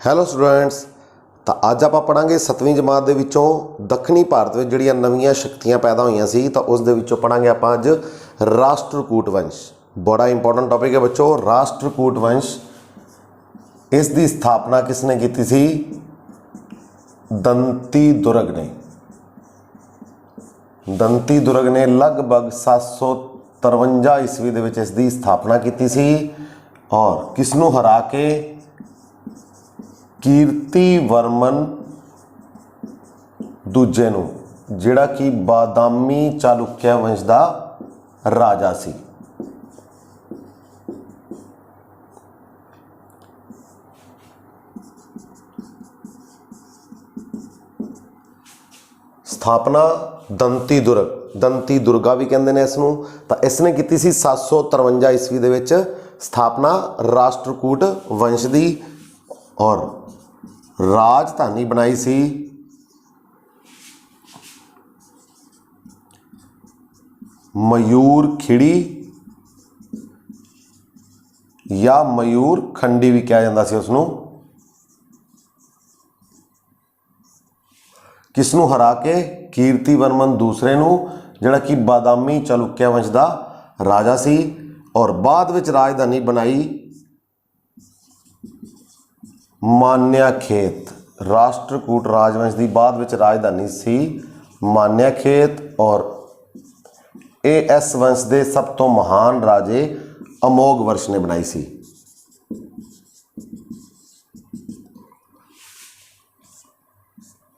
Hello students. ਤਾਂ ਅੱਜ ਆਪਾਂ ਪੜਾਂਗੇ 7ਵੀਂ ਜਮਾਤ ਦੇ ਵਿੱਚੋਂ ਦੱਖਣੀ ਭਾਰਤ ਵਿੱਚ ਜਿਹੜੀਆਂ ਨਵੀਆਂ ਸ਼ਕਤੀਆਂ ਪੈਦਾ ਹੋਈਆਂ ਸੀ ਤਾਂ ਉਸ ਦੇ ਵਿੱਚੋਂ ਪੜਾਂਗੇ ਆਪਾਂ ਅੱਜ ਰਾਸ਼ਟਰਕੂਟ ਵੰਸ਼। ਬੜਾ ਇੰਪੋਰਟੈਂਟ ਟੌਪਿਕ ਹੈ ਬੱਚੋ, ਰਾਸ਼ਟਰਕੂਟ ਵੰਸ਼। ਇਸ ਦੀ ਸਥਾਪਨਾ ਕਿਸਨੇ ਕੀਤੀ ਸੀ? ਦੰਤੀ ਦੁਰਗ ਨੇ। ਦੰਤੀ ਦੁਰਗ ਨੇ ਲਗਭਗ 753 ਈਸਵੀ ਦੇ ਵਿੱਚ ਇਸ ਦੀ ਸਥਾਪਨਾ ਕੀਤੀ ਸੀ ਔਰ ਕਿਸ ਨੂੰ ਹਰਾ ਕੇ? ਕੀਰਤੀਵਰਮਨ ਦੂਜੇ ਨੂੰ, ਜਿਹੜਾ ਕਿ ਬਾਦਾਮੀ ਚਾਲੁਕਿਆ ਵੰਸ਼ ਦਾ ਰਾਜਾ ਸੀ। ਸਥਾਪਨਾ ਦੰਤੀ ਦੁਰਗ, ਦੰਤੀ ਦੁਰਗਾ ਵੀ ਕਹਿੰਦੇ ਨੇ ਇਸ ਨੂੰ। ਤਾਂ ਇਸ ਨੇ ਕੀਤੀ ਸੀ 753 ਈਸਵੀ ਦੇ ਵਿੱਚ ਸਥਾਪਨਾ ਰਾਸ਼ਟਰਕੂਟ ਵੰਸ਼ ਦੀ ਔਰ ਰਾਜਧਾਨੀ ਬਣਾਈ ਸੀ ਮਯੂਰਖਿੜੀ ਜਾਂ ਮਯੂਰਖੰਡੀ ਵੀ ਕਿਹਾ ਜਾਂਦਾ ਸੀ ਉਸ ਨੂੰ। ਕਿਸ ਨੂੰ ਹਰਾ ਕੇ? ਕੀਰਤੀਵਰਮਨ ਦੂਸਰੇ ਨੂੰ, ਜਿਹੜਾ ਕਿ ਬਾਦਾਮੀ ਚਾਲੁਕਿਆ ਵੰਸ਼ ਦਾ ਰਾਜਾ ਸੀ ਔਰ ਬਾਅਦ ਵਿੱਚ ਰਾਜਧਾਨੀ ਬਣਾਈ ਮਾਨਿਆਖੇਤ। ਰਾਸ਼ਟਰਕੂਟ ਰਾਜਵੰਸ਼ ਦੀ ਬਾਅਦ ਵਿੱਚ ਰਾਜਧਾਨੀ ਸੀ ਮਾਨਿਆਖੇਤ ਔਰ ਇਹ ਇਸ ਵੰਸ਼ ਦੇ ਸਭ ਤੋਂ ਮਹਾਨ ਰਾਜੇ ਅਮੋਘ ਵਰਸ਼ ਨੇ ਬਣਾਈ ਸੀ।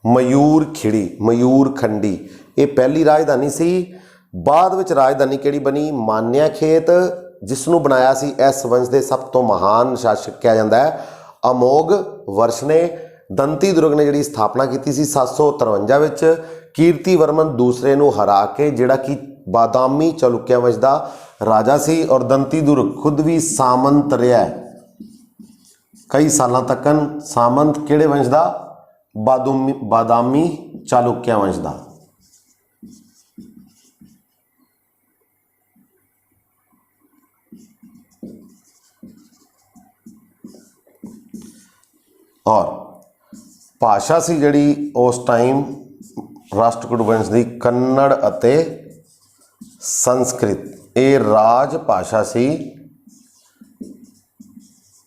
ਮਯੂਰਖਿੜੀ, ਮਯੂਰਖੰਡੀ ਇਹ ਪਹਿਲੀ ਰਾਜਧਾਨੀ ਸੀ। ਬਾਅਦ ਵਿੱਚ ਰਾਜਧਾਨੀ ਕਿਹੜੀ ਬਣੀ? ਮਾਨਿਆਖੇਤ, ਜਿਸ ਨੂੰ ਬਣਾਇਆ ਸੀ ਇਸ ਵੰਸ਼ ਦੇ ਸਭ ਤੋਂ ਮਹਾਨ ਸ਼ਾਸਕ ਕਿਹਾ ਜਾਂਦਾ ਹੈ ਅਮੋਘ ਵਰਸ਼ ਨੇ। ਦੰਤੀ ਦੁਰਗ ਨੇ ਜਿਹੜੀ ਸਥਾਪਨਾ ਕੀਤੀ ਸੀ 753 ਵਿੱਚ ਕੀਰਤੀਵਰਮਨ ਦੂਸਰੇ ਨੂੰ ਹਰਾ ਕੇ, ਜਿਹੜਾ ਕਿ ਬਾਦਾਮੀ ਚਾਲੁਕਿਆ ਵੰਸ਼ ਦਾ ਰਾਜਾ ਸੀ ਔਰ ਦੰਤੀ ਦੁਰਗ ਖੁਦ ਵੀ ਸਾਮੰਤ ਰਿਹਾ ਕਈ ਸਾਲਾਂ ਤੱਕ। ਸਾਮੰਤ ਕਿਹੜੇ ਵੰਸ਼ ਦਾ? ਬਾਦਾਮੀ ਚਾਲੁਕਿਆ ਵੰਸ਼ ਦਾ। ਔਰ ਭਾਸ਼ਾ ਸੀ ਜਿਹੜੀ ਉਸ ਟਾਈਮ ਰਾਸ਼ਟਰਕੂਟ ਵੰਸ਼ ਦੀ ਕੰਨੜ ਅਤੇ ਸੰਸਕ੍ਰਿਤ। ਇਹ ਰਾਜ ਭਾਸ਼ਾ ਸੀ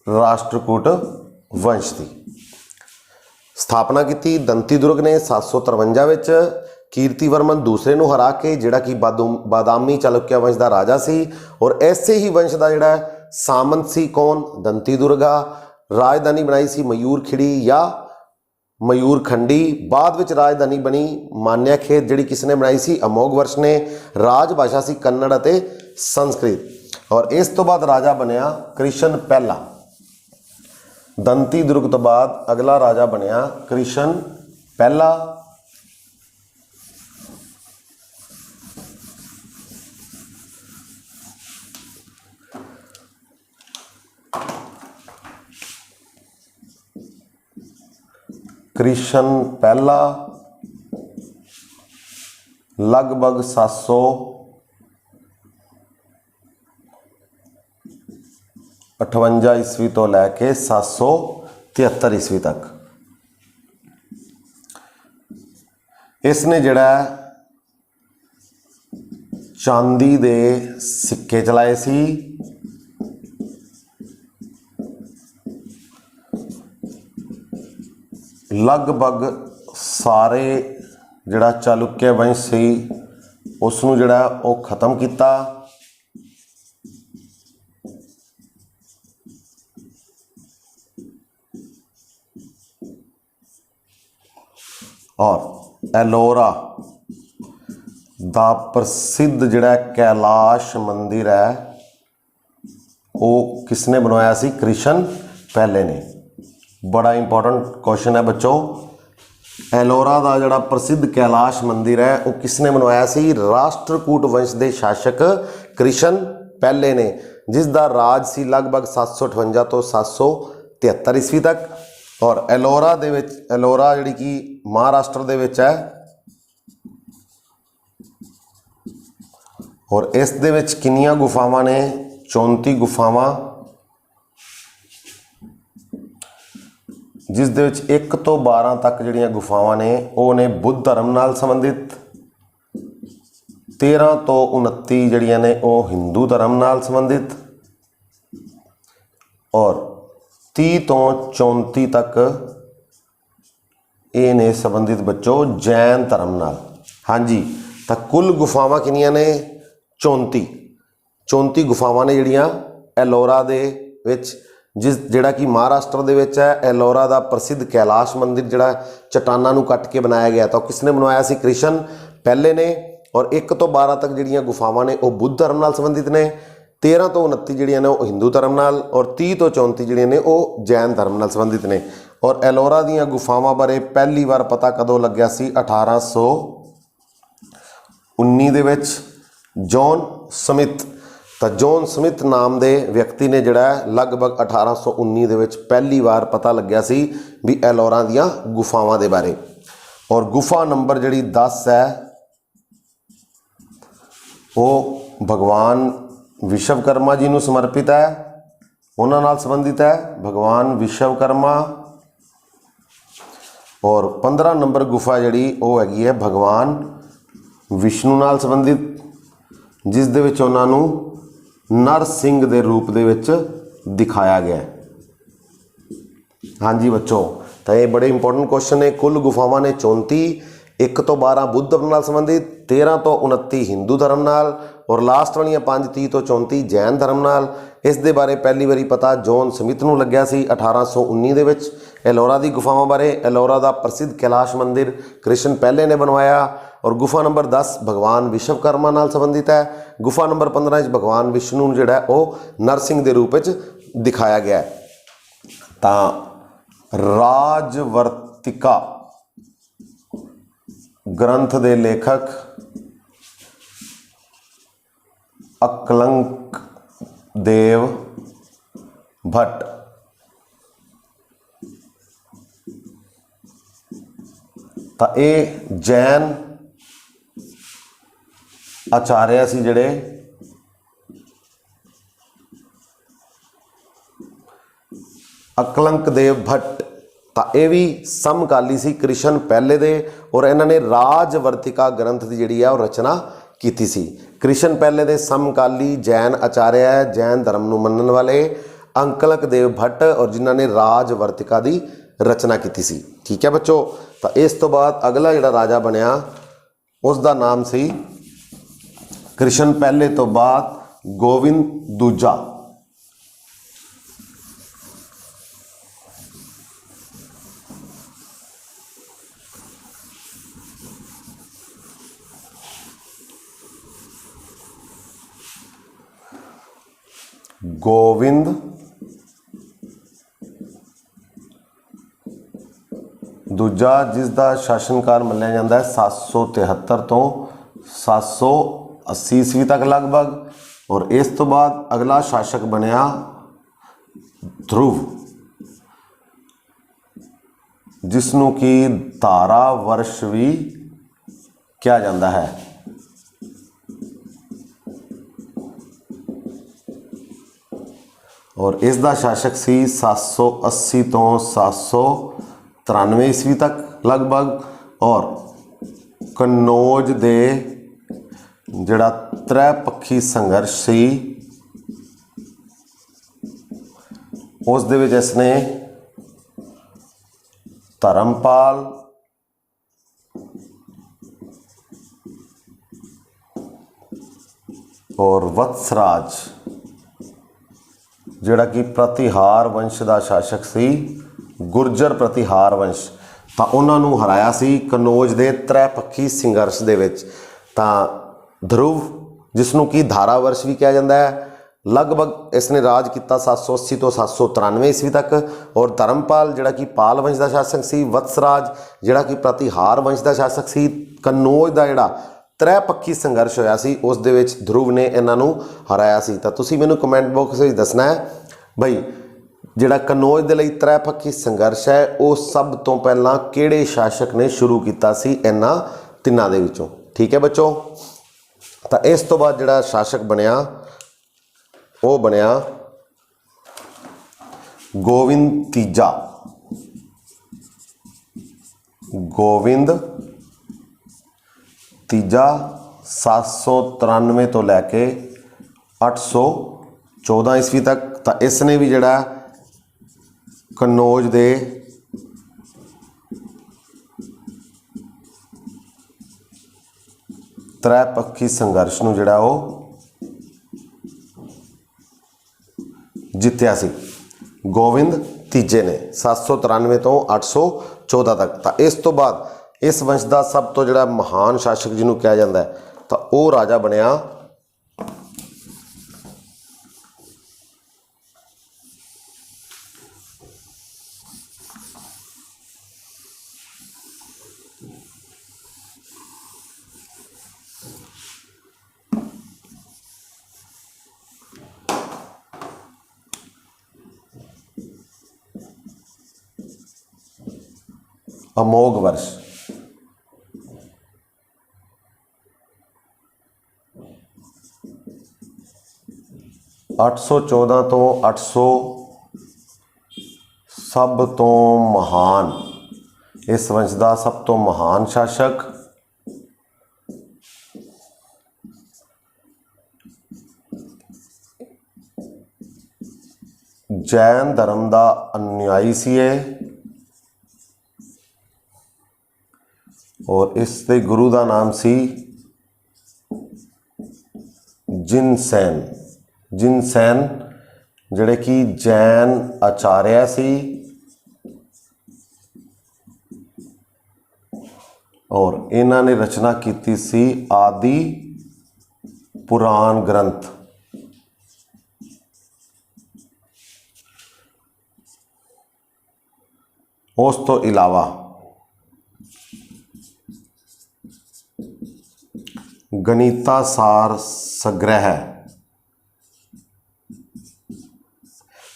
ਰਾਸ਼ਟਰਕੂਟ ਵੰਸ਼ ਦੀ। ਸਥਾਪਨਾ ਕੀਤੀ ਦੰਤੀ ਦੁਰਗ ਨੇ 753 ਵਿੱਚ ਕੀਰਤੀਵਰਮਨ ਦੂਸਰੇ ਨੂੰ ਹਰਾ ਕੇ, ਜਿਹੜਾ ਕਿ ਬਾਦਾਮੀ ਚਾਲੁਕਿਆ ਵੰਸ਼ ਦਾ ਰਾਜਾ ਸੀ ਔਰ ਐਸੇ ਹੀ ਵੰਸ਼ ਦਾ ਜਿਹੜਾ ਸਾਮੰਤ ਸੀ ਕੌਣ? ਦੰਤੀ ਦੁਰਗਾ। ਰਾਜਧਾਨੀ ਬਣਾਈ ਸੀ ਮਯੂਰਖਿੜੀ ਜਾਂ ਮਯੂਰਖੰਡੀ। ਬਾਅਦ ਵਿੱਚ ਰਾਜਧਾਨੀ ਬਣੀ ਮਾਨਿਆਖੇਤ, ਜਿਹੜੀ ਕਿਸ ਨੇ ਬਣਾਈ ਸੀ? ਅਮੋਘ ਵਰਸ਼ ਨੇ। ਰਾਜ ਭਾਸ਼ਾ ਸੀ ਕੰਨੜ ਅਤੇ ਸੰਸਕ੍ਰਿਤ ਔਰ ਇਸ ਤੋਂ ਬਾਅਦ ਰਾਜਾ ਬਣਿਆ ਕ੍ਰਿਸ਼ਨ ਪਹਿਲਾ। ਦੰਤੀ ਦੁਰਗ ਤੋਂ ਬਾਅਦ ਅਗਲਾ ਰਾਜਾ ਬਣਿਆ ਕ੍ਰਿਸ਼ਨ ਪਹਿਲਾ। ਕ੍ਰਿਸ਼ਨ ਪਹਿਲਾ ਲਗਭਗ 758 ਈਸਵੀ ਤੋਂ ਲੈ ਕੇ 773 ਈਸਵੀ ਤੱਕ ਇਸ ਨੇ ਜਿਹੜਾ ਚਾਂਦੀ ਦੇ ਸਿੱਕੇ ਚਲਾਏ ਸੀ। ਲਗਭਗ ਸਾਰੇ ਜਿਹੜਾ ਚਾਲੁਕਿਆ ਵੰਸ਼ ਸੀ ਉਸ ਨੂੰ ਜਿਹੜਾ ਉਹ ਖਤਮ ਕੀਤਾ ਔਰ ਐਲੋਰਾ ਦਾ ਪ੍ਰਸਿੱਧ ਜਿਹੜਾ ਕੈਲਾਸ਼ ਮੰਦਿਰ ਹੈ ਉਹ ਕਿਸਨੇ ਬਣਵਾਇਆ ਸੀ? ਕ੍ਰਿਸ਼ਨ ਪਹਿਲੇ ਨੇ। ਬੜਾ ਇੰਪੋਰਟੈਂਟ ਕੁਐਸਚਨ ਹੈ ਬੱਚੋ। ਐਲੋਰਾ ਦਾ ਜਿਹੜਾ ਪ੍ਰਸਿੱਧ ਕੈਲਾਸ਼ ਮੰਦਿਰ ਹੈ ਉਹ ਕਿਸਨੇ ਬਣਵਾਇਆ ਸੀ? ਰਾਸ਼ਟਰਕੂਟ ਵੰਸ਼ ਦੇ ਸ਼ਾਸਕ ਕ੍ਰਿਸ਼ਨ ਪਹਿਲੇ ਨੇ, ਜਿਸ ਦਾ ਰਾਜ ਸੀ ਲਗਭਗ 758 ਤੋਂ 773 ਈਸਵੀ ਤੱਕ। ਔਰ ਐਲੋਰਾ ਦੇ ਵਿੱਚ, ਐਲੋਰਾ ਜਿਹੜੀ ਕਿ ਮਹਾਰਾਸ਼ਟਰ ਦੇ ਵਿੱਚ ਹੈ ਔਰ ਇਸ ਦੇ ਵਿੱਚ ਕਿੰਨੀਆਂ ਗੁਫਾਵਾਂ ਨੇ? 34 ਗੁਫਾਵਾਂ ਜਿਸ ਦੇ ਵਿੱਚ 1 ਤੋਂ 12 ਤੱਕ ਜਿਹੜੀਆਂ ਗੁਫਾਵਾਂ ਨੇ ਉਹ ਨੇ ਬੁੱਧ ਧਰਮ ਨਾਲ ਸੰਬੰਧਿਤ, 13 ਤੋਂ 29 ਜਿਹੜੀਆਂ ਨੇ ਉਹ ਹਿੰਦੂ ਧਰਮ ਨਾਲ ਸੰਬੰਧਿਤ, ਔਰ 30 ਤੋਂ 34 ਤੱਕ ਇਹ ਨੇ ਸੰਬੰਧਿਤ ਬੱਚੋ ਜੈਨ ਧਰਮ ਨਾਲ। ਹਾਂਜੀ, ਤਾਂ ਕੁੱਲ ਗੁਫਾਵਾਂ ਕਿੰਨੀਆਂ ਨੇ? 34 ਗੁਫਾਵਾਂ ਨੇ ਜਿਹੜੀਆਂ ਐਲੋਰਾ ਦੇ ਵਿੱਚ, ਜਿਹੜਾ ਕਿ ਮਹਾਰਾਸ਼ਟਰ ਦੇ ਵਿੱਚ ਹੈ। ਐਲੋਰਾ ਦਾ ਪ੍ਰਸਿੱਧ ਕੈਲਾਸ਼ ਮੰਦਿਰ ਜਿਹੜਾ ਚਟਾਨਾਂ ਨੂੰ ਕੱਟ ਕੇ ਬਣਾਇਆ ਗਿਆ, ਤਾਂ ਕਿਸ ਨੇ ਬਣਵਾਇਆ ਸੀ? ਕ੍ਰਿਸ਼ਨ ਪਹਿਲੇ ਨੇ। ਔਰ 1 ਤੋਂ 12 ਤੱਕ ਜਿਹੜੀਆਂ ਗੁਫਾਵਾਂ ਨੇ ਉਹ ਬੁੱਧ ਧਰਮ ਨਾਲ ਸੰਬੰਧਿਤ ਨੇ, 13 ਤੋਂ 29 ਜਿਹੜੀਆਂ ਨੇ ਉਹ ਹਿੰਦੂ ਧਰਮ ਨਾਲ, ਔਰ 30 ਤੋਂ 34 ਜਿਹੜੀਆਂ ਨੇ ਉਹ ਜੈਨ ਧਰਮ ਨਾਲ ਸੰਬੰਧਿਤ ਨੇ। ਔਰ ਐਲੋਰਾ ਦੀਆਂ ਗੁਫਾਵਾਂ ਬਾਰੇ ਪਹਿਲੀ ਵਾਰ ਪਤਾ ਕਦੋਂ ਲੱਗਿਆ ਸੀ? 1819 ਦੇ ਵਿੱਚ ਜੌਨ ਸਮਿਥ। ਤਾਂ ਜੌਨ ਸਮਿਥ ਨਾਮ ਦੇ ਵਿਅਕਤੀ ਨੇ ਜਿਹੜਾ ਲਗਭਗ 1819 ਦੇ ਵਿੱਚ ਪਹਿਲੀ ਵਾਰ ਪਤਾ ਲੱਗਿਆ ਸੀ ਵੀ ਐਲੋਰਾ ਦੀਆਂ ਗੁਫਾਵਾਂ ਦੇ ਬਾਰੇ। ਔਰ ਗੁਫਾ ਨੰਬਰ ਜਿਹੜੀ 10 ਹੈ ਉਹ ਭਗਵਾਨ ਵਿਸ਼ਵਕਰਮਾ ਜੀ ਨੂੰ ਸਮਰਪਿਤ ਹੈ, ਉਹਨਾਂ ਨਾਲ ਸੰਬੰਧਿਤ ਹੈ, ਭਗਵਾਨ ਵਿਸ਼ਵਕਰਮਾ। ਔਰ 15 ਨੰਬਰ ਗੁਫਾ ਜਿਹੜੀ ਉਹ ਹੈਗੀ ਹੈ ਭਗਵਾਨ ਵਿਸ਼ਨੂੰ ਨਾਲ ਸੰਬੰਧਿਤ, ਜਿਸ ਦੇ ਵਿੱਚ ਉਹਨਾਂ ਨੂੰ ਨਰਸਿੰਘ ਦੇ ਰੂਪ ਦੇ ਵਿੱਚ ਦਿਖਾਇਆ ਗਿਆ। ਹਾਂਜੀ ਬੱਚੋ, ਤਾਂ ਇਹ ਬੜੇ ਇੰਪੋਰਟੈਂਟ ਕੁਐਸਚਨ ਨੇ। ਕੁੱਲ ਗੁਫਾਵਾਂ ਨੇ 34, 1 ਤੋਂ 12 ਬੁੱਧ ਧਰਮ ਨਾਲ ਸੰਬੰਧਿਤ, 13 ਤੋਂ 29 ਹਿੰਦੂ ਧਰਮ ਨਾਲ, ਔਰ ਲਾਸਟ ਵਾਲੀਆਂ 5 30 ਤੋਂ 34 ਜੈਨ ਧਰਮ ਨਾਲ। ਇਸ ਦੇ ਬਾਰੇ ਪਹਿਲੀ ਵਾਰੀ ਪਤਾ ਜੌਨ ਸਮਿਥ ਨੂੰ ਲੱਗਿਆ ਸੀ 1819 ਦੇ ਵਿੱਚ। ਐਲੋਰਾ ਦੀ ਗੁਫਾਵਾਂ ਬਾਰੇ, ਐਲੋਰਾ ਦਾ ਪ੍ਰਸਿੱਧ ਕੈਲਾਸ਼ ਮੰਦਿਰ ਕ੍ਰਿਸ਼ਨ ਪਹਿਲੇ ਨੇ ਬਣਵਾਇਆ। ਔਰ ਗੁਫਾ ਨੰਬਰ 10 ਭਗਵਾਨ ਵਿਸ਼ਵਕਰਮਾ ਨਾਲ ਸੰਬੰਧਿਤ ਹੈ। ਗੁਫਾ ਨੰਬਰ 15 ਵਿੱਚ ਭਗਵਾਨ ਵਿਸ਼ਨੂੰ ਨੂੰ ਜਿਹੜਾ ਉਹ ਨਰਸਿੰਘ ਦੇ ਰੂਪ ਵਿੱਚ ਦਿਖਾਇਆ ਗਿਆ ਹੈ। ਤਾਂ ਰਾਜਵਰਤਿਕਾ ਗ੍ਰੰਥ ਦੇ ਲੇਖਕ ਅਕਲੰਕ ਦੇਵ ਭੱਟ। ਤਾਂ ਇਹ ਜੈਨ ਆਚਾਰਿਆ ਸੀ ਜਿਹੜੇ ਅਕਲੰਕ ਦੇਵ ਭੱਟ। ਤਾਂ ਇਹ ਵੀ ਸਮਕਾਲੀ ਸੀ ਕ੍ਰਿਸ਼ਨ ਪਹਿਲੇ ਦੇ, ਔਰ ਇਹਨਾਂ ਨੇ ਰਾਜਵਰਤਿਕਾ ਗ੍ਰੰਥ ਦੀ ਜਿਹੜੀ ਆ ਉਹ ਰਚਨਾ ਕੀਤੀ ਸੀ। ਕ੍ਰਿਸ਼ਨ ਪਹਿਲੇ ਦੇ ਸਮਕਾਲੀ ਜੈਨ ਆਚਾਰਿਆ ਹੈ, ਜੈਨ ਧਰਮ ਨੂੰ ਮੰਨਣ ਵਾਲੇ ਅਕਲੰਕ ਦੇਵ ਭੱਟ, ਔਰ ਜਿਨ੍ਹਾਂ ਨੇ ਰਾਜਵਰਤਿਕਾ ਦੀ ਰਚਨਾ ਕੀਤੀ ਸੀ। ਠੀਕ ਹੈ ਬੱਚੋ। ਤਾਂ ਇਸ ਤੋਂ ਬਾਅਦ ਅਗਲਾ ਜਿਹੜਾ ਰਾਜਾ ਬਣਿਆ ਉਸ ਦਾ ਨਾਮ ਸੀ ਕ੍ਰਿਸ਼ਨ ਪਹਿਲੇ ਤੋਂ ਬਾਅਦ ਗੋਵਿੰਦ ਦੂਜਾ। ਗੋਵਿੰਦ ਦੂਜਾ, ਜਿਸ ਦਾ ਸ਼ਾਸਨਕਾਲ ਮੰਨਿਆ ਜਾਂਦਾ ਹੈ 773 ਤੋਂ 780 ਈਸਵੀ ਤੱਕ ਲਗਭਗ। ਔਰ ਇਸ ਤੋਂ ਬਾਅਦ ਅਗਲਾ ਸ਼ਾਸਕ ਬਣਿਆ ਧਰੁਵ, ਜਿਸ ਨੂੰ ਕਿ ਧਾਰਾ ਵਰਸ਼ ਵੀ ਕਿਹਾ ਜਾਂਦਾ ਹੈ। ਔਰ ਇਸ ਦਾ ਸ਼ਾਸਕ ਸੀ 780 ਤੋਂ 793 ਈਸਵੀ ਤੱਕ ਲਗਭਗ। ਔਰ ਕਨੌਜ ਦੇ ਜਿਹੜਾ ਤ੍ਰੈਪੱਖੀ ਸੰਘਰਸ਼ ਸੀ ਉਸ ਦੇ ਵਿੱਚ ਇਸਨੇ ਧਰਮਪਾਲ, ਔਰ ਵਤਸਰਾਜ ਜਿਹੜਾ ਕਿ ਪ੍ਰਤਿਹਾਰ ਵੰਸ਼ ਦਾ ਸ਼ਾਸਕ ਸੀ, ਗੁਰਜਰ ਪ੍ਰਤਿਹਾਰ ਵੰਸ਼, ਤਾਂ ਉਹਨਾਂ ਨੂੰ ਹਰਾਇਆ ਸੀ ਕਨੌਜ ਦੇ ਤ੍ਰੈਪੱਖੀ ਸੰਘਰਸ਼ ਦੇ ਵਿੱਚ। ਤਾਂ ਧਰੁਵ, ਜਿਸ ਨੂੰ ਕਿ ਧਾਰਾ ਵਰਸ਼ ਵੀ ਕਿਹਾ ਜਾਂਦਾ ਹੈ, ਲਗਭਗ ਇਸਨੇ ਰਾਜ ਕੀਤਾ 780 ਤੋਂ 793 ਈਸਵੀ ਤੱਕ। ਔਰ ਧਰਮਪਾਲ ਜਿਹੜਾ ਕਿ ਪਾਲ ਵੰਸ਼ ਦਾ ਸ਼ਾਸਕ ਸੀ, ਵਤਸਰਾਜ ਜਿਹੜਾ ਕਿ ਪ੍ਰਤਿਹਾਰ ਵੰਸ਼ ਦਾ ਸ਼ਾਸਕ ਸੀ। ਕਨੌਜ ਦਾ ਜਿਹੜਾ ਤ੍ਰੈਪੱਖੀ ਸੰਘਰਸ਼ ਹੋਇਆ ਸੀ ਉਸ ਦੇ ਵਿੱਚ ਧਰੁਵ ਨੇ ਇਹਨਾਂ ਨੂੰ ਹਰਾਇਆ ਸੀ। ਤਾਂ ਤੁਸੀਂ ਮੈਨੂੰ ਕਮੈਂਟ ਬਾਕਸ ਵਿੱਚ ਦੱਸਣਾ ਹੈ ਬਈ ਜਿਹੜਾ ਕਨੌਜ ਦੇ ਲਈ ਤ੍ਰੈਪੱਖੀ ਸੰਘਰਸ਼ ਹੈ ਉਹ ਸਭ ਤੋਂ ਪਹਿਲਾਂ ਕਿਹੜੇ ਸ਼ਾਸਕ ਨੇ ਸ਼ੁਰੂ ਕੀਤਾ ਸੀ ਇਹਨਾਂ ਤਿੰਨਾਂ ਦੇ ਵਿੱਚੋਂ। ਠੀਕ ਹੈ ਬੱਚੋ। ਤਾਂ ਇਸ ਤੋਂ ਬਾਅਦ ਜਿਹੜਾ ਸ਼ਾਸਕ ਬਣਿਆ ਉਹ ਬਣਿਆ ਗੋਵਿੰਦ ਤੀਜਾ। गोविंद तीजा 793 तो लैके 814 ईस्वी तक। तो इसने भी जिहड़ा कन्नौज दे त्रैपक्षी संघर्ष नूं जिहड़ा वो जित्तिया सी गोविंद तीजे ने 793 तो 814 तक। तो इस तो बाद इस वंश का सब तो जिहड़ा महान शासक जिन्हों कहा जाता है तो वह राजा बनया अमोघ वर्ष। अठ सौ 14 तो 800 सब तो महान इस वंश का सब तो महान शासक जैन धर्म का अनुयायी सी है और इसके गुरु का नाम सी जिनसैन। जिनसैन जिहड़े कि जैन आचार्य सी और इन्होंने रचना की सी आदि पुराण ग्रंथ। उस तो इलावा गणितासार संग्रह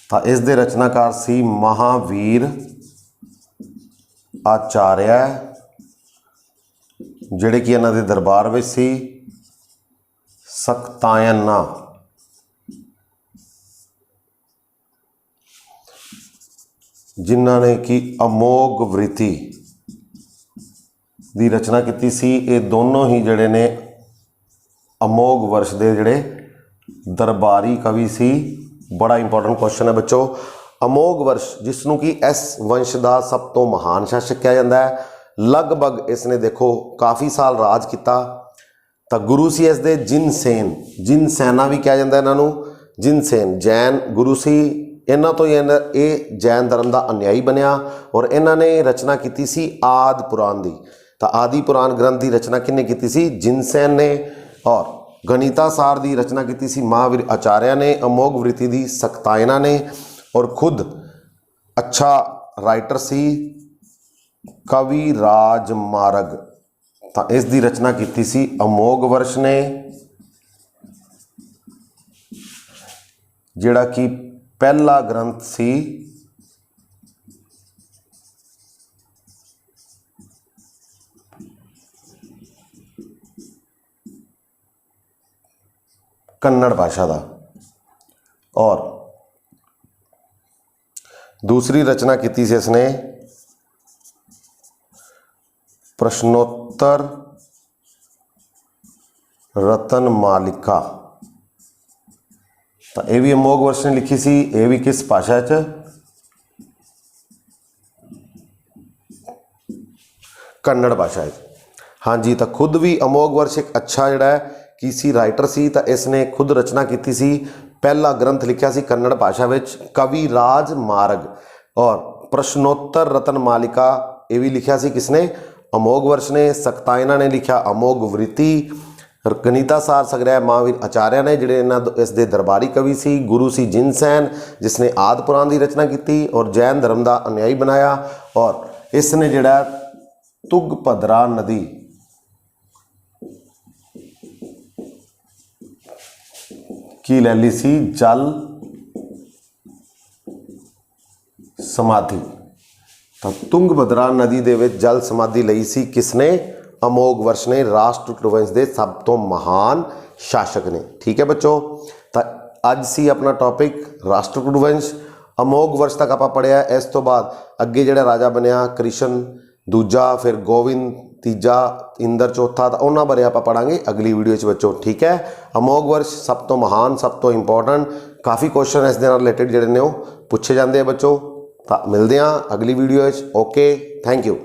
तो इस दे रचनाकार सी महावीर आचार्य जिहड़े कि इन्हां दे दरबार विच सी सक्तायना। जिन्हां ने कि अमोघ वृत्ति की रचना की सी। ये दोनों ही जिहड़े ने अमोघ वर्ष के जिहड़े दरबारी कवि सी। बड़ा इंपॉर्टेंट क्वेश्चन है बच्चों। अमोघ वर्ष जिसनों कि इस वंश का सब तो महान शासक कहा जाता है। लगभग इसने देखो काफ़ी साल राज किया। तो गुरु सी इस दे जिनसेन। जिनसैना भी कहा जाता है इन्हों। जिनसेन जैन गुरु सी। इन्हों तो ये जैन धर्म का अनुयायी बनया और इन्होंने रचना की सी आदि पुराण की। तो आदि पुराण ग्रंथ की रचना किन्ने की सी जिनसैन ने और गणितासार की रचना की सी महावीर आचार्य ने। अमोघ वृत्ति की सक्तायना ने और खुद अच्छा राइटर सी कवि राजमार्ग। तो इसकी रचना की सी अमोघ वर्ष ने जिहड़ा कि पहला ग्रंथ सी कन्नड़ भाषा का। और दूसरी रचना की थी इसने प्रश्नोत्तर रतन मालिका। तो यह भी अमोघ वर्ष ने लिखी सी। ये भी किस भाषा च कन्नड़ भाषा है। हाँ जी। तो खुद भी अमोघ वर्ष एक अच्छा जिहड़ा है किसी राइटर सी। तो इसने खुद रचना की सी। पहला ग्रंथ लिखा सी कन्नड़ भाषा विच कवि राजमार्ग और प्रश्नोत्तर रतन मालिका ये भी लिखा सी किसने अमोघ वर्ष ने। सक्तायना ने लिखा अमोघ वृत्ति। गणितासार संग्रह महावीर आचार्य ने जिहड़े इन्हां इस दे दरबारी कवि सी। गुरु सी जिनसैन जिसने आदि पुराण की रचना की और जैन धर्म का अनुयायी बनाया। और इसने जिहड़ा तुंगभद्रा नदी की लै ली सी जल समाधि। तो तुंगभद्रा नदी दे विच जल समाधि लई सी किसने अमोघ वर्ष ने। राष्ट्रकूट वंश के सब तो महान शासक ने। ठीक है बच्चों। तो अज सी अपना टॉपिक राष्ट्रकूट वंश। अमोघ वर्ष तक आप पढ़िया। इस तो बाद अगे जिहड़ा राजा बनया कृष्ण ਦੂਜਾ ਫਿਰ ਗੋਵਿੰਦ ਤੀਜਾ, ਇੰਦਰ ਚੌਥਾ, ਤਾਂ ਉਹਨਾਂ ਬਾਰੇ ਆਪਾਂ ਪੜਾਂਗੇ ਅਗਲੀ ਵੀਡੀਓ 'ਚ ਬੱਚੋ। ਠੀਕ ਹੈ, ਅਮੋਘ ਵਰਸ਼ ਸਭ ਤੋਂ ਮਹਾਨ, ਸਭ ਤੋਂ ਇੰਪੋਰਟੈਂਟ, ਕਾफ़ी ਕੁਐਸਚਨ ਇਸ ਦੇ ਨਾਲ ਰਿਲੇਟਡ ਜਿਹੜੇ ਨੇ ਉਹ ਪੁੱਛੇ ਜਾਂਦੇ ਆ ਬੱਚੋ। ਤਾਂ ਮਿਲਦੇ ਹਾਂ ਅਗਲੀ ਵੀਡੀਓ 'ਚ। Okay, thank you.